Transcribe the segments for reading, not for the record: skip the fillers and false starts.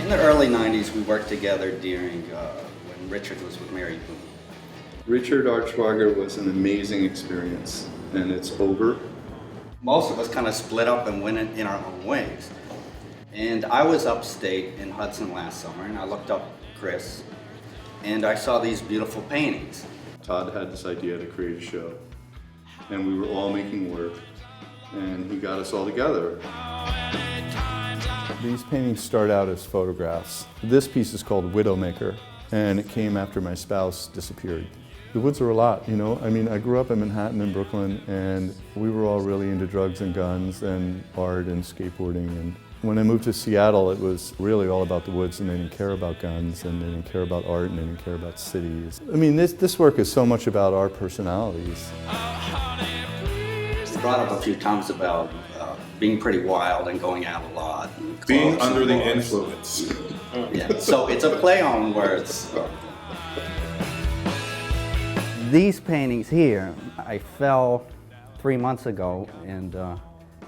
In the early 90s, we worked together during when Richard was with Mary Boone. Richard Artschwager was an amazing experience, and it's over. Most of us kind of split up and went in our own ways. And I was upstate in Hudson last summer, and I looked up Chris, and I saw these beautiful paintings. Todd had this idea to create a show, and we were all making work, and he got us all together. These paintings start out as photographs. This piece is called Widowmaker, and it came after my spouse disappeared. The woods are a lot, you know? I mean, I grew up in Manhattan and Brooklyn, and we were all really into drugs and guns and art and skateboarding. And when I moved to Seattle, it was really all about the woods, and they didn't care about guns, and they didn't care about art, and they didn't care about cities. I mean, this work is so much about our personalities. We brought up a few times about being pretty wild and going out a lot. Being under the influence. Yeah, so it's a play on words. These paintings here, I fell 3 months ago and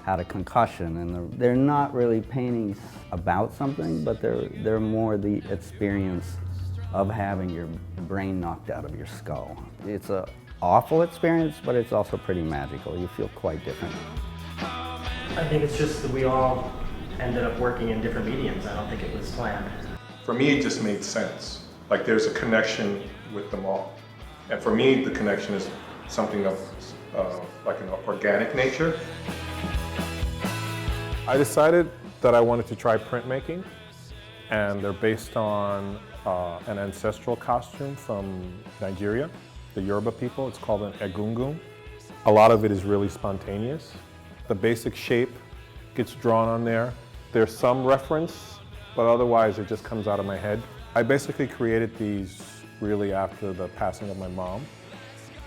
had a concussion, and they're not really paintings about something, but they're more the experience of having your brain knocked out of your skull. It's an awful experience, but it's also pretty magical. You feel quite different. I think it's just that we all ended up working in different mediums. I don't think it was planned. For me, it just made sense. Like there's a connection with them all. And for me, the connection is something of like an organic nature. I decided that I wanted to try printmaking, and they're based on an ancestral costume from Nigeria, the Yoruba people. It's called an egungun. A lot of it is really spontaneous. The basic shape gets drawn on there. There's some reference, but otherwise it just comes out of my head. I basically created these really after the passing of my mom.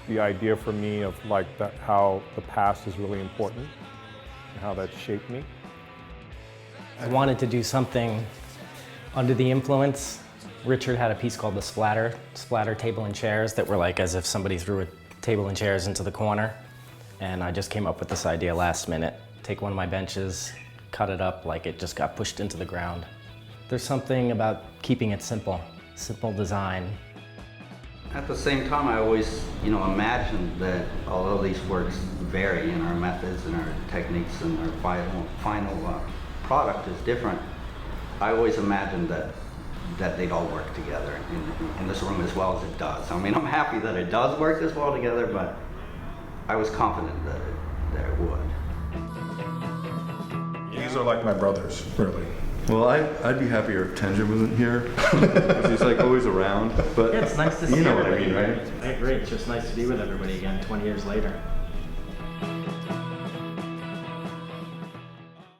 The idea for me of like how the past is really important and how that shaped me. I wanted to do something under the influence. Richard had a piece called the splatter table and chairs that were like as if somebody threw a table and chairs into the corner. And I just came up with this idea last minute. Take one of my benches, cut it up like it just got pushed into the ground. There's something about keeping it simple design. At the same time, I always, imagined that although these works vary in our methods and our techniques and our final product is different, I always imagined that they'd all work together in this room as well as it does. I mean, I'm happy that it does work this well together, but I was confident that it would. These are like my brothers, really. Well, I'd be happier if Tenjin wasn't here, because he's like always around, but Yeah, it's nice to see you know what I everybody, mean, right? I agree, it's just nice to be with everybody again 20 years later.